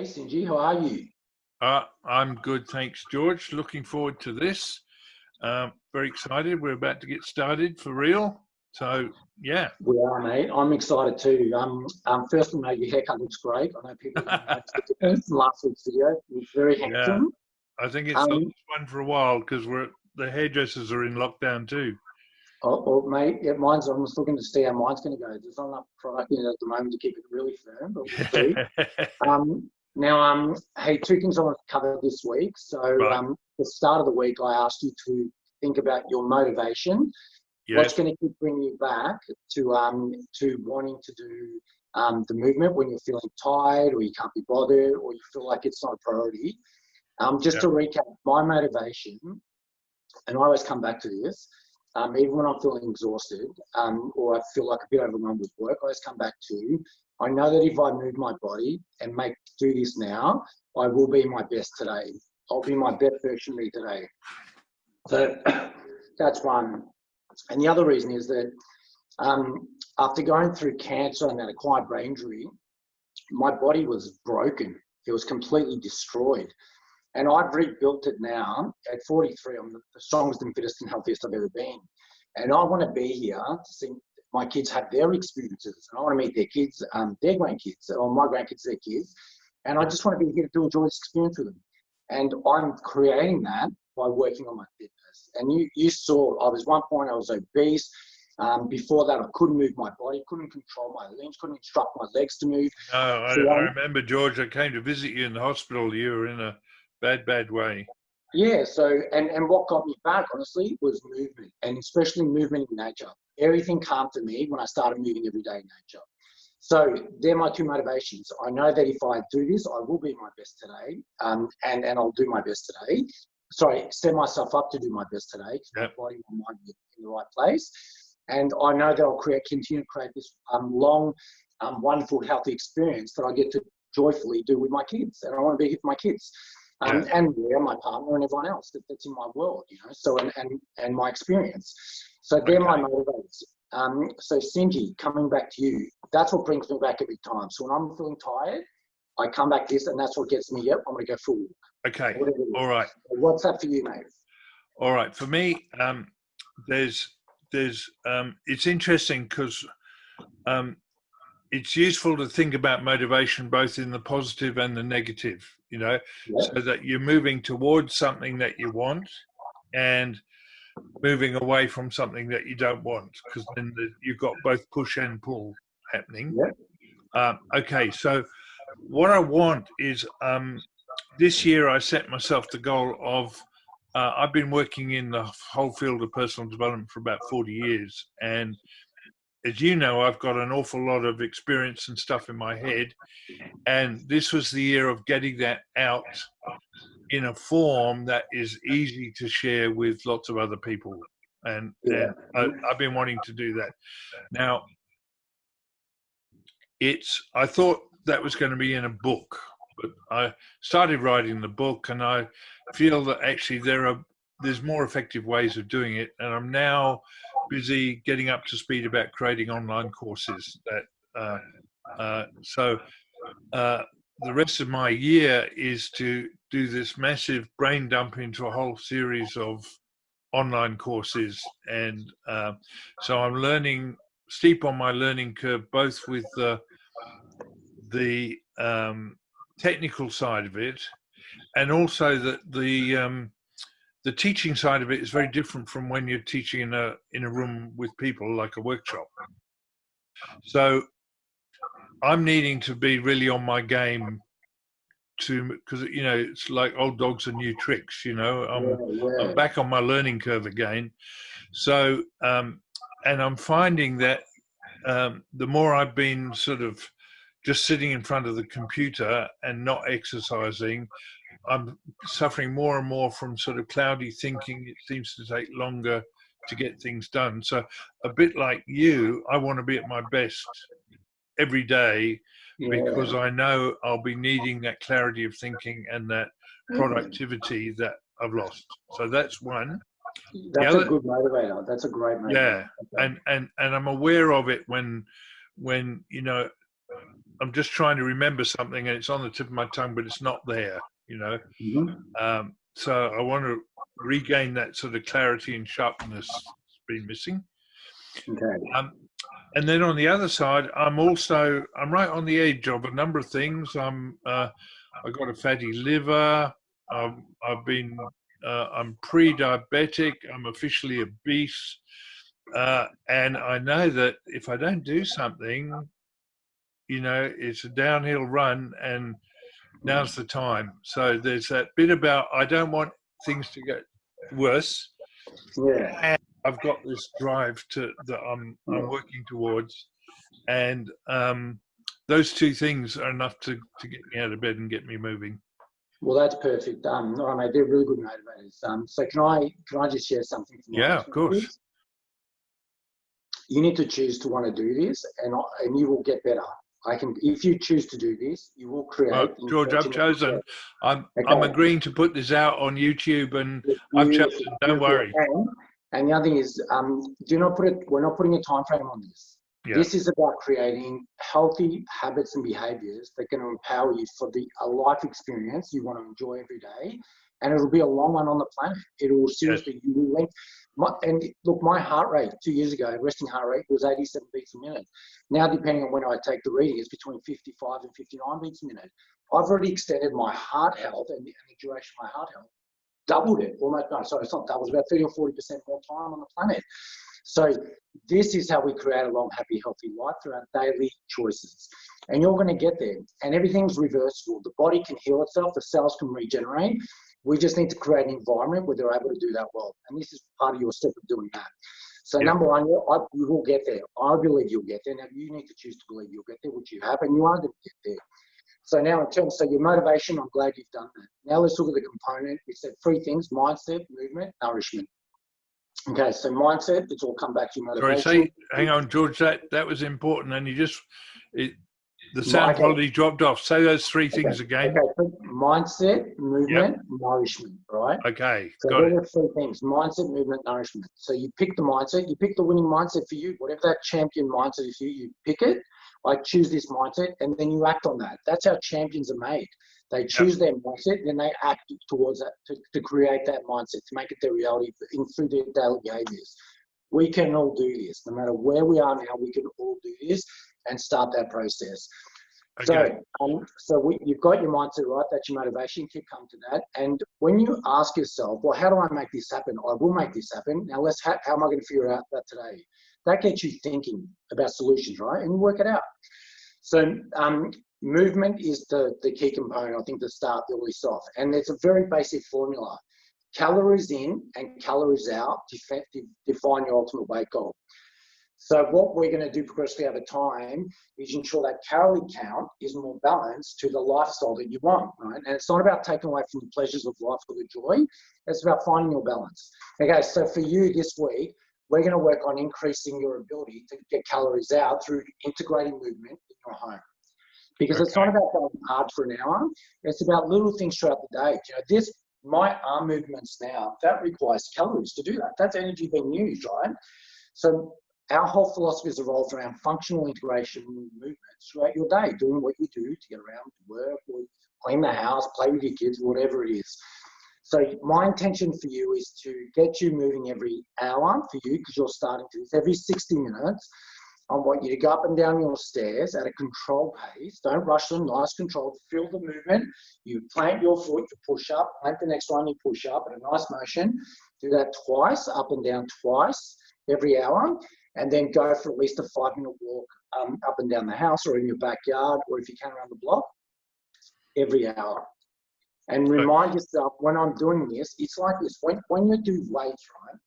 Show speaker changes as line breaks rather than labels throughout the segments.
Hey, Sinji, how are you?
I'm good, thanks, George. Looking forward to this. Very excited. We're about to get started for real. So, yeah.
We are, mate. I'm excited too. First of all, mate, your haircut looks great. I know people have noticed the difference from last week's video. It was very
Yeah,
handsome.
I think it's not this one for a while because the hairdressers are in lockdown too.
Mate, yeah, I'm just looking to see how mine's going to go. There's not enough product in it at the moment to keep it really firm, but we'll see. Hey, two things I want to cover this week. So,
Right.
at the start of the week, I asked you to think about your motivation. What's
Yes.
going to keep bringing you back to wanting to do the movement when you're feeling tired or you can't be bothered or you feel like it's not a priority? Just
Yeah.
to recap, my motivation, and I always come back to this, even when I'm feeling exhausted or I feel like a bit overwhelmed with work, I always come back to, I know that if I move my body and do this now, I will be my best today. I'll be my best version of me today. So that's one. And the other reason is that after going through cancer and that acquired brain injury, my body was broken. It was completely destroyed. And I've rebuilt it now. At 43, I'm the strongest and fittest and healthiest I've ever been. And I want to be here to see my kids have their experiences. And I want to meet their kids, their grandkids, or my grandkids, their kids. And I just want to be here to enjoy this experience with them. And I'm creating that by working on my fitness. And you saw, I was one point, I was obese. Before that, I couldn't move my body, couldn't control my limbs, couldn't instruct my legs to move.
No, I remember, George, I came to visit you in the hospital. You were in a bad way.
Yeah, so, and what got me back, honestly, was movement, and especially movement in nature. Everything calmed to me when I started moving every day in nature. So they're my two motivations. I know that if I do this, I will be my best today, and I'll do my best today. Sorry, set myself up to do my best today because my body and my mind are in the right place. And I know that I'll continue to create this long, wonderful, healthy experience that I get to joyfully do with my kids. And I want to be here for my kids. And my partner and everyone else that's in my world, you know, so and my experience. So they're my motivators. So Sinji, coming back to you, that's what brings me back every time. So when I'm feeling tired, I come back to this and that's what gets me, I'm going to go for a walk.
Okay, all right.
What's that for you, mate?
All right, for me, there's it's interesting because it's useful to think about motivation both in the positive and the negative, you know, so that you're moving towards something that you want and moving away from something that you don't want, because then you've got both push and pull happening. Okay, so what I want is this year I set myself the goal of I've been working in the whole field of personal development for about 40 years, and as you know, I've got an awful lot of experience and stuff in my head, and this was the year of getting that out in a form that is easy to share with lots of other people. And I've been wanting to do that. Now, I thought that was going to be in a book, but I started writing the book, and I feel that actually there's more effective ways of doing it, and I'm now busy getting up to speed about creating online courses. So the rest of my year is to do this massive brain dump into a whole series of online courses, and so I'm learning steep on my learning curve, both with the technical side of it, and also the teaching side of it is very different from when you're teaching in a room with people, like a workshop. So I'm needing to be really on my game because you know it's like old dogs and new tricks. You know, I'm back on my learning curve again. So and I'm finding that the more I've been sort of just sitting in front of the computer and not exercising, I'm suffering more and more from sort of cloudy thinking. It seems to take longer to get things done. So a bit like you, I want to be at my best every day because I know I'll be needing that clarity of thinking and that productivity that I've lost. So that's one.
That's a good motivator. That's a great motivator.
Yeah, and I'm aware of it when you know, I'm just trying to remember something, and it's on the tip of my tongue, but it's not there. So I want to regain that sort of clarity and sharpness that's been missing.
Okay.
And then on the other side, I'm right on the edge of a number of things. I've got a fatty liver. I'm pre-diabetic. I'm officially obese. And I know that if I don't do something, it's a downhill run, and now's the time. So there's that bit about I don't want things to get worse.
Yeah.
And I've got this drive that I'm working towards, and those two things are enough to get me out of bed and get me moving.
Well, that's perfect. All right, mate, they're really good motivators. So can I just share something from my
Yeah, of course.
You need to choose to want to do this, and you will get better. If you choose to do this, you will create.
Well, George, I've chosen. I'm agreeing to put this out on YouTube, and I've chosen. Don't worry.
And the other thing is, we're not putting a time frame on this. Yeah. This is about creating healthy habits and behaviors that can empower you for a life experience you want to enjoy every day. And it'll be a long one on the planet. It will seriously, you will link. And look, my heart rate 2 years ago, resting heart rate was 87 beats a minute. Now, depending on when I take the reading, it's between 55 and 59 beats a minute. I've already extended my heart health and the duration of my heart health. Doubled it, almost. No, sorry, it's not doubled. It's about 30 or 40% more time on the planet. So this is how we create a long, happy, healthy life through our daily choices. And you're going to get there. And everything's reversible. The body can heal itself. The cells can regenerate. We just need to create an environment where they're able to do that well. And this is part of your step of doing that. So number one, you will get there. I believe you'll get there. Now, you need to choose to believe you'll get there, which you have, and you are going to get there. So now so your motivation, I'm glad you've done that. Now let's look at the component. We said 3 things: mindset, movement, nourishment. Okay, so mindset, it's all come back to your motivation.
Sorry, hang on, George, that was important, and the sound quality dropped off. Say those 3 things again.
Okay, so mindset, movement, nourishment, right?
Okay,
so
got it.
There are 3 things: mindset, movement, nourishment. So you pick the mindset, you pick the winning mindset for you, whatever that champion mindset is for you, you pick it. I choose this mindset, and then you act on that. That's how champions are made. They choose their mindset, then they act towards that to create that mindset, to make it their reality through their daily behaviors. We can all do this. No matter where we are now, we can all do this and start that process. Okay. So you've got your mindset right. That's your motivation. Keep coming to that. And when you ask yourself, well, how do I make this happen? I will make this happen. Now, how am I going to figure out that today? That gets you thinking about solutions, right? And you work it out. So movement is the key component, I think, to start really soft. And it's a very basic formula. Calories in and calories out define your ultimate weight goal. So what we're going to do progressively over time is ensure that calorie count is more balanced to the lifestyle that you want, right? And it's not about taking away from the pleasures of life or the joy. It's about finding your balance. Okay, so for you this week, we're going to work on increasing your ability to get calories out through integrating movement in your home. Because it's not about going hard for an hour. It's about little things throughout the day. My arm movements now, that requires calories to do that. That's energy being used, right? So our whole philosophy is evolved around functional integration movements throughout your day, doing what you do to get around to work or clean the house, play with your kids, whatever it is. So my intention for you is to get you moving every hour for you, because you're starting to this every 60 minutes. I want you to go up and down your stairs at a controlled pace. Don't rush them, nice control. Feel the movement. You plant your foot, you push up, plant the next one, you push up at a nice motion. Do that twice, up and down twice every hour. And then go for at least a 5-minute walk up and down the house or in your backyard, or if you can around the block, every hour. And remind yourself, when I'm doing this, it's like this. When you do weights, right?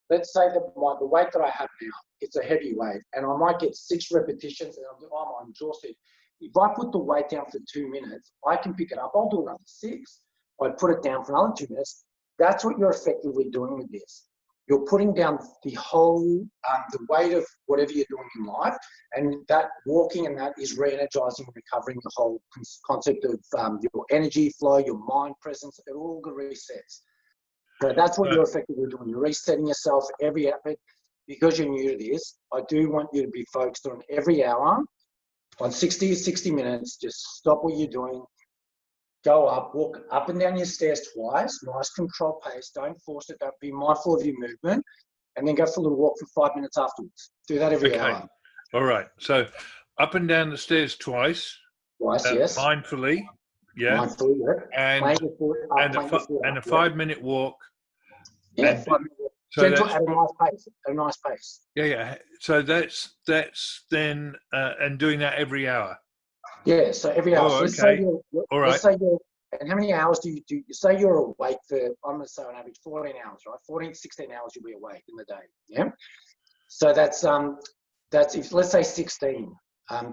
Let's say that the weight that I have now, it's a heavy weight, and I might get 6 repetitions, and I'm exhausted. If I put the weight down for 2 minutes, I can pick it up. I'll do another 6. I put it down for another 2 minutes. That's what you're effectively doing with this. You're putting down the whole, the weight of whatever you're doing in life, and that walking and that is re-energizing and recovering the whole concept of your energy flow, your mind presence. It all resets. So that's what you're effectively doing. You're resetting yourself every effort. Because you're new to this, I do want you to be focused on every hour, On 60 minutes, just stop what you're doing. Go up, walk up and down your stairs twice. Nice control pace. Don't force it. Don't be mindful of your movement. And then go for a little walk for 5 minutes afterwards. Do that every hour.
All right. So up and down the stairs twice.
Twice, yes.
Mindfully. Yeah.
Mindfully, yeah.
And a 5 minute walk.
Yeah, 5 minutes. So gentle at a nice pace. At a nice pace.
Yeah. So that's then and doing that every hour.
Yeah. So every hour.
Oh,
so
okay. All right.
Let's say and how many hours do you do? Say you're awake for, I'm going to say on average 14 hours, right? 14, 16 hours you'll be awake in the day. Yeah. So that's if let's say 16.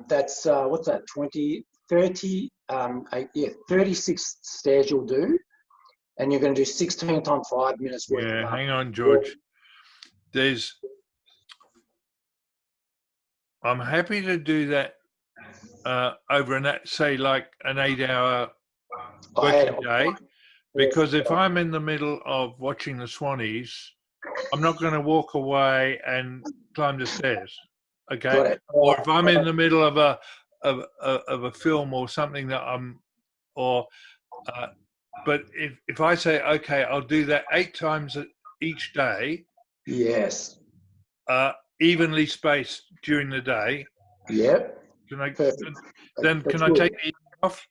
That's what's that? 20, 30, 36 stairs you'll do, and you're going to do 16 times 5 minutes.
Yeah. Hang on, George. I'm happy to do that over say like an 8-hour working day, because if I'm in the middle of watching the Swannies, I'm not going to walk away and climb the stairs. Okay. Or if I'm in the middle of a film or something that but if I say, okay, I'll do that 8 times each day.
Yes.
Evenly spaced during the day.
Yep.
Can I take the evening off?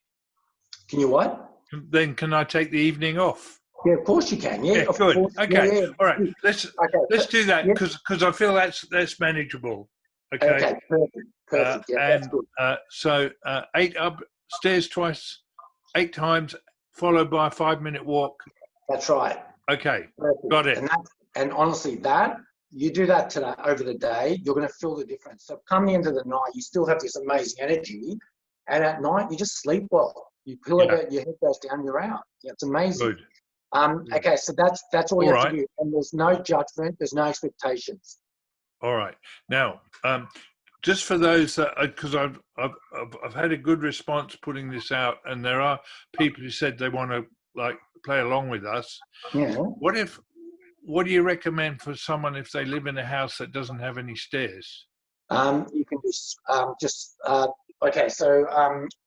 Can you what?
Then can I take the evening off?
Yeah, of course you can. Yeah, of
good.
Course.
Okay.
Yeah.
All right. Let's do that because I feel that's manageable. Okay.
Perfect. Yeah, that's good.
So 8 upstairs twice, 8 times, followed by a 5 minute walk.
That's right.
Okay.
Perfect.
Got it.
And honestly, you do that today over the day, you're going to feel the difference. So come the end of the night, you still have this amazing energy, and at night you just sleep well. You feel like your head goes down, you're out. Yeah, it's amazing.
Good.
Okay, so that's all you have to do, and there's no judgment, there's no expectations.
All right. Now, just for those that, because I've had a good response putting this out, and there are people who said they want to like play along with us.
Yeah.
What do you recommend for someone if they live in a house that doesn't have any stairs?
You can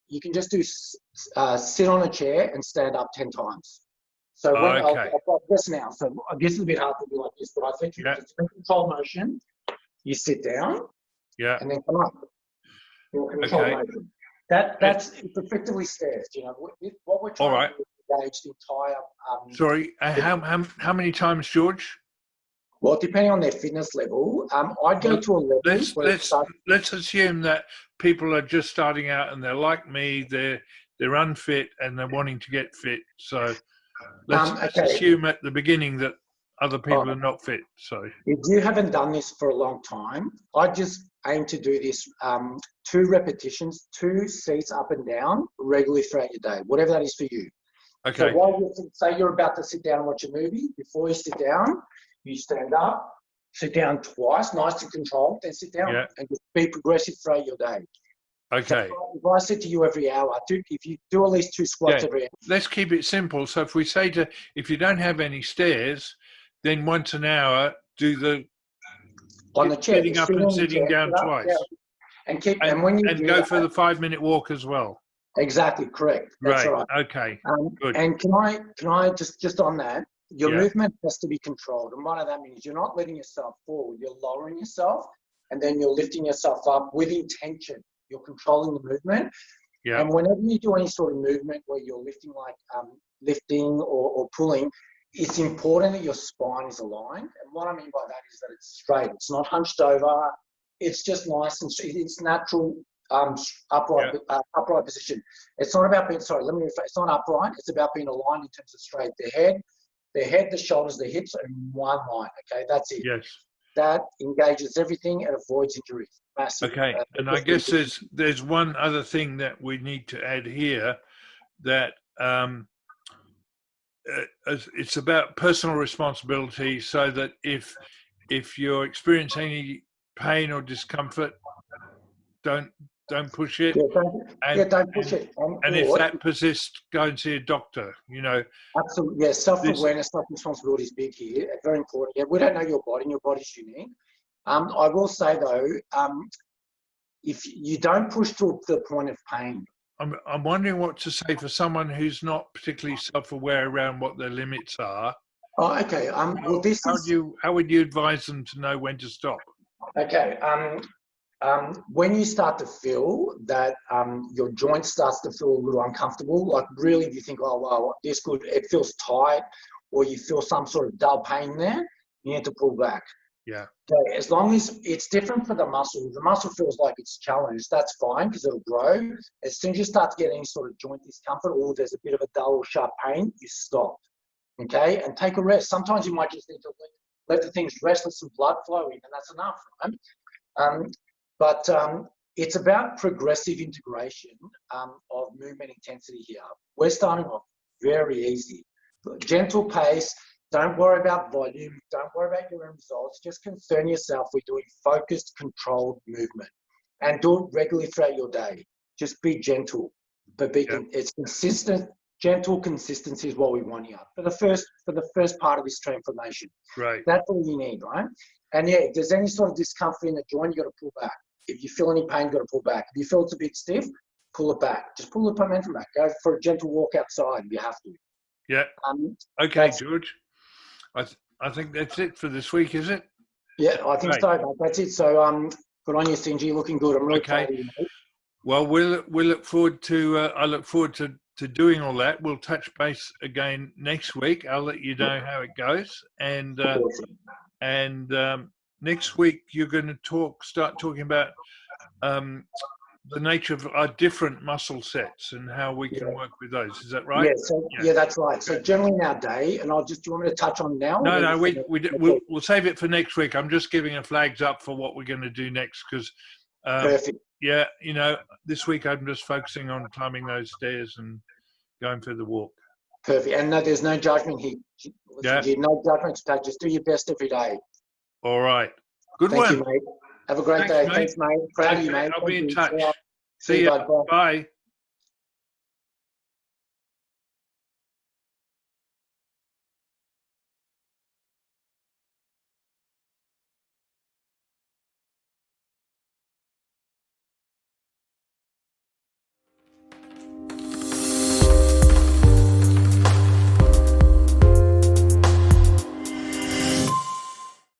you can just do sit on a chair and stand up 10 times. So I'll got this now. So this is a bit hard to do like this, but I think it's a control motion. You sit down, and then come up. Control motion. It's effectively stairs. You know what we're trying to do is engage the entire.
Sorry, how many times, George?
Well, depending on their fitness level, I'd go to a level.
Let's assume that people are just starting out and they're like me. They're unfit and they're wanting to get fit. So let's assume at the beginning that other people are not fit. So
if you haven't done this for a long time, I just aim to do this 2 repetitions, 2 seats up and down regularly throughout your day, whatever that is for you.
Okay.
So while say you're about to sit down and watch a movie, before you sit down, you stand up, sit down twice, nice and controlled, then sit down and just be progressive throughout your day.
Okay.
So if I said to you every hour, if you do at least 2 squats every hour.
Let's keep it simple. So if we say if you don't have any stairs, then once an hour, do the
on the chair,
sitting up and sitting down twice.
Yeah. And
go for the 5 minute walk as well.
Exactly, correct. That's right.
Okay. Good.
And can I just on that? Your movement has to be controlled, and what that means, you're not letting yourself forward. You're lowering yourself, and then you're lifting yourself up with intention. You're controlling the movement. Yeah. And whenever you do any sort of movement where you're lifting, like lifting or pulling, it's important that your spine is aligned. And what I mean by that is that it's straight. It's not hunched over. It's just nice and straight. It's natural. Upright position. It's not about being, it's not upright. It's about being aligned in terms of straight. The head, the shoulders, the hips are in one line. Okay, that's it.
Yes.
That engages everything and avoids injuries. Massive.
Okay, and I guess there's one other thing that we need to add here, that it's about personal responsibility, so that if you're experiencing any pain or discomfort, don't push it.
Don't push it.
And if that persists, go and see a doctor.
Absolutely. Yeah, self-awareness, self-responsibility is big here. Very important. Yeah, we don't know your body, and your body's unique. I will say though, if you don't push to the point of pain.
I'm wondering what to say for someone who's not particularly self-aware around what their limits are.
Oh, okay. Well,
How would you advise them to know when to stop?
Okay. When you start to feel that your joint starts to feel a little uncomfortable, like really you think, oh, wow, it feels tight, or you feel some sort of dull pain there, you need to pull back.
Yeah.
Okay, as long as it's different for the muscle, if the muscle feels like it's challenged, that's fine because it'll grow. As soon as you start to get any sort of joint discomfort or there's a bit of a dull or sharp pain, you stop. Okay, and take a rest. Sometimes you might just need to let the things rest, let some blood flow in, and that's enough, right? But it's about progressive integration of movement intensity here. We're starting off very easy. Gentle pace. Don't worry about volume. Don't worry about your results. Just concern yourself with doing focused, controlled movement, and do it regularly throughout your day. Just be gentle, but it's consistent. Gentle consistency is what we want here for the first part of this transformation.
Right.
That's all you need, right? And yeah, if there's any sort of discomfort in the joint, you got to pull back. If you feel any pain, you got to pull back. If you feel it's a bit stiff, pull it back. Just pull the momentum back. Go for a gentle walk outside if you have to.
Yeah. Okay, George. I think that's it for this week, is it?
Yeah, I think so. That's it. So good on you, Sinji. Looking good. I'm really proud of you, mate.
Well, we'll look forward to. I look forward to doing all that. We'll touch base again next week. I'll let you know how it goes. And next week you're going to start talking about the nature of our different muscle sets and how we can work with those. Is that right?
Yeah, that's right. So generally in our day, and do you want me to touch on now?
No, we'll save it for next week. I'm just giving a flags up for what we're going to do next because,
perfect.
Yeah, this week I'm just focusing on climbing those stairs and going for the walk.
Perfect. And no, there's no judgment here. No judgment to take. Just do your best every day.
All right. Good one.
Thank you, mate. Have a great day.
Mate.
Thanks, mate. Proud of you, mate.
I'll be in touch.
See you, bud.
Bye.